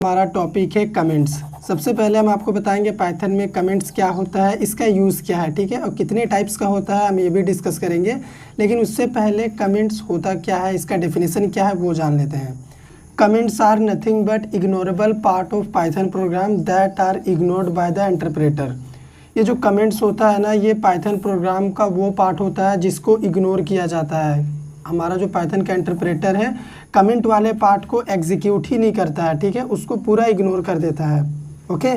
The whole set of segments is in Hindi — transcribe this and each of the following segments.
हमारा टॉपिक है कमेंट्स। सबसे पहले हम आपको बताएंगे पाइथन में कमेंट्स क्या होता है, इसका यूज़ क्या है, ठीक है, और कितने टाइप्स का होता है हम ये भी डिस्कस करेंगे। लेकिन उससे पहले कमेंट्स होता क्या है, इसका डेफिनेशन क्या है वो जान लेते हैं। Comments are nothing but ignorable part of Python program that are ignored by the interpreter. ये जो कमेंट्स होता है ना, ये पाइथन प्रोग्राम का वो पार्ट होता है जिसको इग्नोर किया जाता है। हमारा जो पाइथन का इंटरप्रेटर है कमेंट वाले पार्ट को एग्जीक्यूट ही नहीं करता है, ठीक है, उसको पूरा इग्नोर कर देता है। ओके,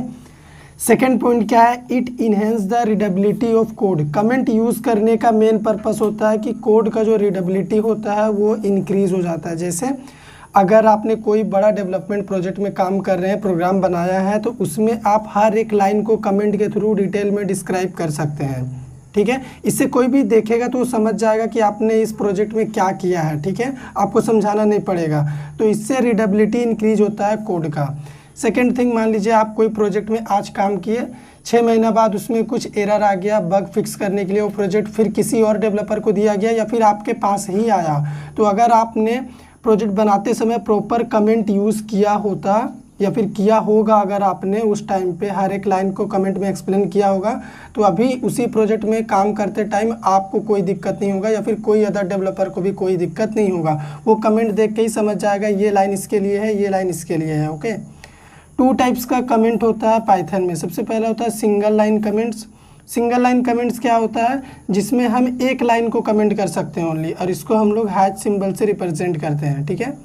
सेकेंड पॉइंट क्या है, it enhance the readability of code. Comment use करने का मेन पर्पस होता है कि कोड का जो रीडेबिलिटी होता है वो इंक्रीज हो जाता है। जैसे अगर आपने कोई बड़ा डेवलपमेंट प्रोजेक्ट में काम कर रहे हैं, प्रोग्राम बनाया है, तो उसमें आप हर एक लाइन को कमेंट के थ्रू डिटेल में डिस्क्राइब कर सकते हैं, ठीक है। इससे कोई भी देखेगा तो वो समझ जाएगा कि आपने इस प्रोजेक्ट में क्या किया है, ठीक है, आपको समझाना नहीं पड़ेगा। तो इससे रीडेबिलिटी इंक्रीज होता है कोड का। सेकेंड थिंग, मान लीजिए आप कोई प्रोजेक्ट में आज काम किए, 6 महीना बाद उसमें कुछ एरर आ गया, बग फिक्स करने के लिए वो प्रोजेक्ट फिर किसी और डेवलपर को दिया गया या फिर आपके पास ही आया। तो अगर आपने प्रोजेक्ट बनाते समय प्रॉपर कमेंट यूज़ किया होता या फिर किया होगा, अगर आपने उस टाइम पे हर एक लाइन को कमेंट में एक्सप्लेन किया होगा, तो अभी उसी प्रोजेक्ट में काम करते टाइम आपको कोई दिक्कत नहीं होगा या फिर कोई अदर डेवलपर को भी कोई दिक्कत नहीं होगा। वो कमेंट देख के ही समझ जाएगा ये लाइन इसके लिए है, ये लाइन इसके लिए है। ओके, 2 टाइप्स का कमेंट होता है पाइथन में। सबसे पहला होता है single line comments. Single line comments क्या होता है, जिसमें हम एक लाइन को कमेंट कर सकते हैं ओनली, और इसको हम लोग हैश सिंबल से रिप्रेजेंट करते हैं, ठीक है।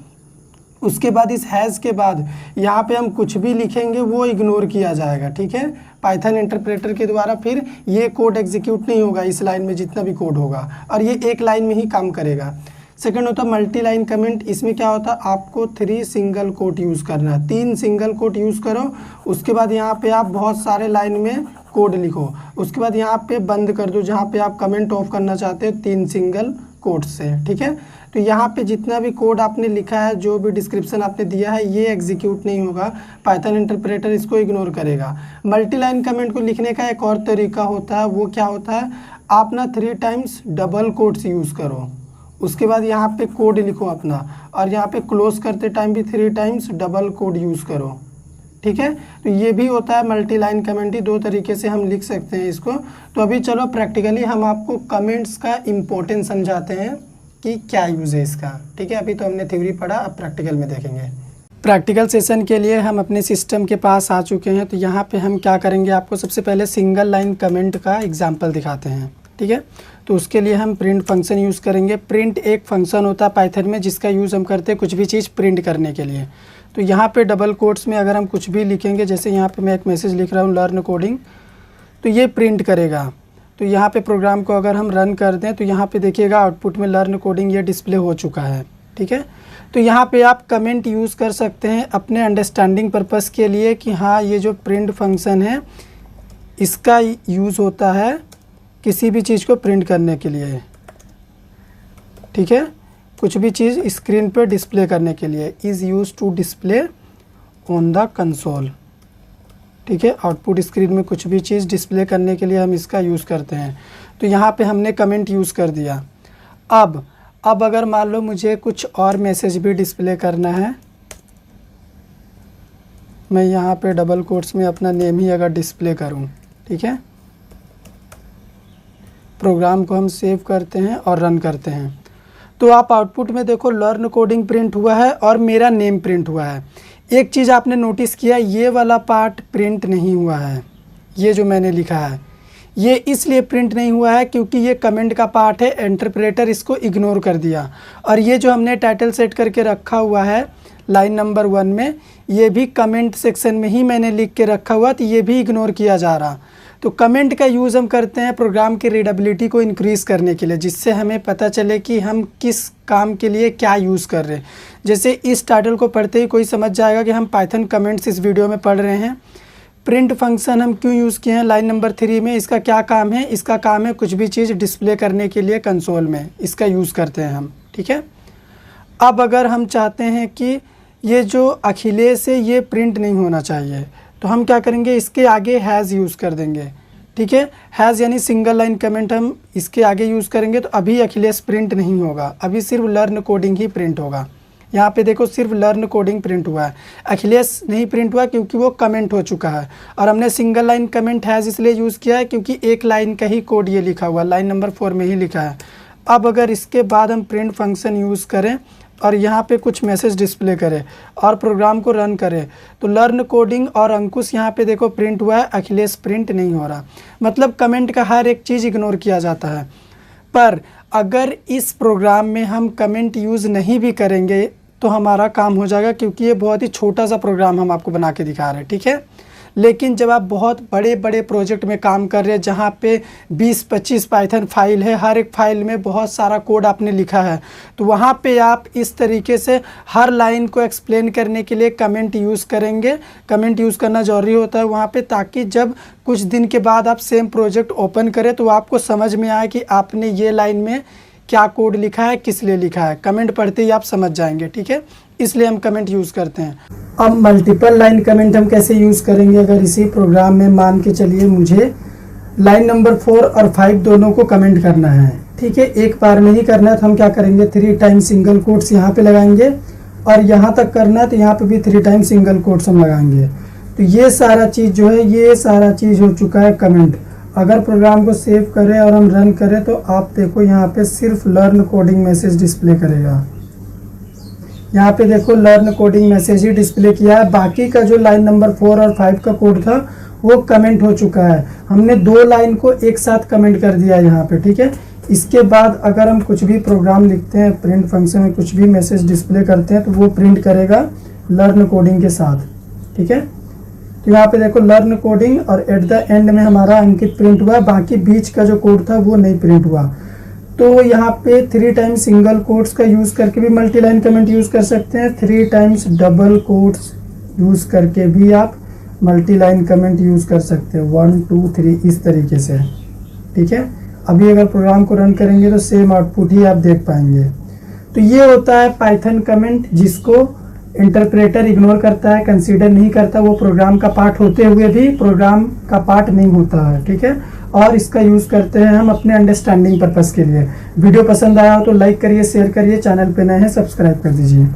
उसके बाद इस हैश के बाद यहाँ पे हम कुछ भी लिखेंगे वो इग्नोर किया जाएगा, ठीक है, पाइथन इंटरप्रेटर के द्वारा। फिर ये कोड एग्जीक्यूट नहीं होगा इस लाइन में जितना भी कोड होगा, और ये एक लाइन में ही काम करेगा। सेकंड होता है मल्टी लाइन कमेंट। इसमें क्या होता है, आपको 3 सिंगल कोट यूज़ करना है, 3 सिंगल कोट यूज़ करो। उसके बाद यहाँ पे आप बहुत सारे लाइन में कोड लिखो, उसके बाद यहाँ पे बंद कर दो जहाँ पे आप कमेंट ऑफ करना चाहते हो 3 सिंगल कोट से, ठीक है। तो यहाँ पे जितना भी कोड आपने लिखा है, जो भी डिस्क्रिप्शन आपने दिया है, ये एग्जीक्यूट नहीं होगा, पाइथन इंटरप्रेटर इसको इग्नोर करेगा। मल्टी लाइन कमेंट को लिखने का एक और तरीका होता है, वो क्या होता है, आप ना 3 टाइम्स डबल कोट्स यूज़ करो, उसके बाद यहाँ पे कोड लिखो अपना, और यहाँ पे क्लोज करते टाइम भी 3 टाइम्स डबल कोड यूज़ करो, ठीक है। तो ये भी होता है मल्टी लाइन कमेंट ही। 2 तरीके से हम लिख सकते हैं इसको। तो अभी चलो प्रैक्टिकली हम आपको कमेंट्स का इम्पोर्टेंस समझाते हैं कि क्या यूज़ है इसका, ठीक है। अभी तो हमने थ्योरी पढ़ा, अब प्रैक्टिकल में देखेंगे। प्रैक्टिकल सेशन के लिए हम अपने सिस्टम के पास आ चुके हैं। तो यहाँ पे हम क्या करेंगे, आपको सबसे पहले सिंगल लाइन कमेंट का एग्जाम्पल दिखाते हैं, ठीक है। तो उसके लिए हम प्रिंट फंक्शन यूज़ करेंगे। प्रिंट एक फंक्शन होता है पाइथन में जिसका यूज़ हम करते हैं कुछ भी चीज़ प्रिंट करने के लिए। तो यहाँ पे डबल कोट्स में अगर हम कुछ भी लिखेंगे, जैसे यहाँ पे मैं एक मैसेज लिख रहा हूँ लर्न कोडिंग, तो ये प्रिंट करेगा। तो यहाँ पे प्रोग्राम को अगर हम रन कर दें तो यहाँ पे देखिएगा आउटपुट में लर्न कोडिंग ये डिस्प्ले हो चुका है, ठीक है। तो यहाँ पे आप कमेंट यूज़ कर सकते हैं अपने अंडरस्टैंडिंग पर्पज़ के लिए कि हाँ, ये जो प्रिंट फंक्शन है इसका यूज़ होता है किसी भी चीज़ को प्रिंट करने के लिए, ठीक है, कुछ भी चीज़ स्क्रीन पर डिस्प्ले करने के लिए। Is use to display on the console, ठीक है, आउटपुट स्क्रीन में कुछ भी चीज़ डिस्प्ले करने के लिए हम इसका यूज़ करते हैं। तो यहाँ पे हमने कमेंट यूज़ कर दिया। अब अगर मान लो मुझे कुछ और मैसेज भी डिस्प्ले करना है, मैं यहाँ पे डबल कोट्स में अपना नेम ही अगर डिस्प्ले करूँ, ठीक है, प्रोग्राम को हम सेव करते हैं और रन करते हैं, तो आप आउटपुट में देखो लर्न कोडिंग प्रिंट हुआ है और मेरा नेम प्रिंट हुआ है। एक चीज़ आपने नोटिस किया, ये वाला पार्ट प्रिंट नहीं हुआ है, ये जो मैंने लिखा है ये इसलिए प्रिंट नहीं हुआ है क्योंकि ये कमेंट का पार्ट है, इंटरप्रेटर इसको इग्नोर कर दिया। और ये जो हमने टाइटल सेट करके रखा हुआ है लाइन नंबर 1 में, ये भी कमेंट सेक्शन में ही मैंने लिख के रखा हुआ, तो ये भी इग्नोर किया जा रहा। तो कमेंट का यूज़ हम करते हैं प्रोग्राम की रीडेबिलिटी को इंक्रीज़ करने के लिए, जिससे हमें पता चले कि हम किस काम के लिए क्या यूज़ कर रहे हैं। जैसे इस टाइटल को पढ़ते ही कोई समझ जाएगा कि हम पाइथन कमेंट्स इस वीडियो में पढ़ रहे हैं। प्रिंट फंक्शन हम क्यों यूज़ किए हैं लाइन नंबर 3 में, इसका क्या काम है, इसका काम है कुछ भी चीज़ डिस्प्ले करने के लिए कंसोल में, इसका यूज़ करते हैं हम, ठीक है। अब अगर हम चाहते हैं कि ये जो अखिलेश है ये प्रिंट नहीं होना चाहिए, तो हम क्या करेंगे, इसके आगे हैज़ यूज़ कर देंगे, ठीक है। हैज़ यानी सिंगल लाइन कमेंट हम इसके आगे यूज़ करेंगे, तो अभी अखिलेश प्रिंट नहीं होगा, अभी सिर्फ लर्न कोडिंग ही प्रिंट होगा। यहाँ पे देखो सिर्फ लर्न कोडिंग प्रिंट हुआ है, अखिलेश नहीं प्रिंट हुआ क्योंकि वो कमेंट हो चुका है। और हमने सिंगल लाइन कमेंट हैज़ इसलिए यूज़ किया है क्योंकि एक लाइन का ही कोड ये लिखा हुआ है, लाइन नंबर 4 में ही लिखा है। अब अगर इसके बाद हम प्रिंट फंक्शन यूज़ करें और यहाँ पे कुछ मैसेज डिस्प्ले करें और प्रोग्राम को रन करें तो लर्न कोडिंग और अंकुश यहाँ पे देखो प्रिंट हुआ है, अखिलेश प्रिंट नहीं हो रहा। मतलब कमेंट का हर एक चीज़ इग्नोर किया जाता है। पर अगर इस प्रोग्राम में हम कमेंट यूज़ नहीं भी करेंगे तो हमारा काम हो जाएगा, क्योंकि ये बहुत ही छोटा सा प्रोग्राम हम आपको बना के दिखा रहे हैं, ठीक है। लेकिन जब आप बहुत बड़े बड़े प्रोजेक्ट में काम कर रहे हैं जहाँ पे 20-25 पाइथन फाइल है, हर एक फाइल में बहुत सारा कोड आपने लिखा है, तो वहाँ पे आप इस तरीके से हर लाइन को एक्सप्लेन करने के लिए कमेंट यूज़ करेंगे। कमेंट यूज़ करना ज़रूरी होता है वहाँ पे, ताकि जब कुछ दिन के बाद आप सेम प्रोजेक्ट ओपन करें तो आपको समझ में आए कि आपने ये लाइन में क्या कोड लिखा है, किस लिए लिखा है। कमेंट पढ़ते ही आप समझ जाएंगे, ठीक है, इसलिए हम कमेंट यूज़ करते हैं। अब मल्टीपल लाइन कमेंट हम कैसे यूज़ करेंगे, अगर इसी प्रोग्राम में मान के चलिए मुझे लाइन नंबर 4 और 5 दोनों को कमेंट करना है, ठीक है, एक बार में ही करना है, तो हम क्या करेंगे 3 टाइम सिंगल कोट्स यहाँ पे लगाएंगे और यहाँ तक करना है तो यहाँ पे भी 3 टाइम सिंगल कोट्स हम लगाएंगे। तो ये सारा चीज़ जो है, ये सारा चीज़ हो चुका है कमेंट। अगर प्रोग्राम को सेव करें और हम रन करें तो आप देखो यहाँ पे सिर्फ लर्न कोडिंग मैसेज डिस्प्ले करेगा। यहाँ पे देखो लर्न कोडिंग मैसेज ही डिस्प्ले किया है, बाकी का जो लाइन नंबर 4 और 5 का कोड था वो कमेंट हो चुका है। हमने 2 लाइन को एक साथ कमेंट कर दिया यहाँ पे, ठीक है। इसके बाद अगर हम कुछ भी प्रोग्राम लिखते हैं, प्रिंट फंक्शन में कुछ भी मैसेज डिस्प्ले करते हैं तो वो प्रिंट करेगा लर्न कोडिंग के साथ, ठीक है। तो यहाँ पे देखो लर्न कोडिंग और एट द एंड में हमारा अंकित प्रिंट हुआ, बाकी बीच का जो कोड था वो नहीं प्रिंट हुआ। तो यहाँ पे 3 टाइम सिंगल कोट्स का यूज़ करके भी मल्टी लाइन कमेंट यूज़ कर सकते हैं, 3 टाइम्स डबल कोट्स यूज़ करके भी आप मल्टी लाइन कमेंट यूज़ कर सकते हैं, 1 2 3 इस तरीके से, ठीक है। अभी अगर प्रोग्राम को रन करेंगे तो सेम आउटपुट ही आप देख पाएंगे। तो ये होता है पाइथन कमेंट, जिसको इंटरप्रेटर इग्नोर करता है, कंसीडर नहीं करता, वो प्रोग्राम का पार्ट होते हुए भी प्रोग्राम का पार्ट नहीं होता है, ठीक है। और इसका यूज़ करते हैं हम अपने अंडरस्टैंडिंग पर्पस के लिए। वीडियो पसंद आया हो तो लाइक करिए, शेयर करिए, चैनल पे नए हैं सब्सक्राइब कर दीजिए।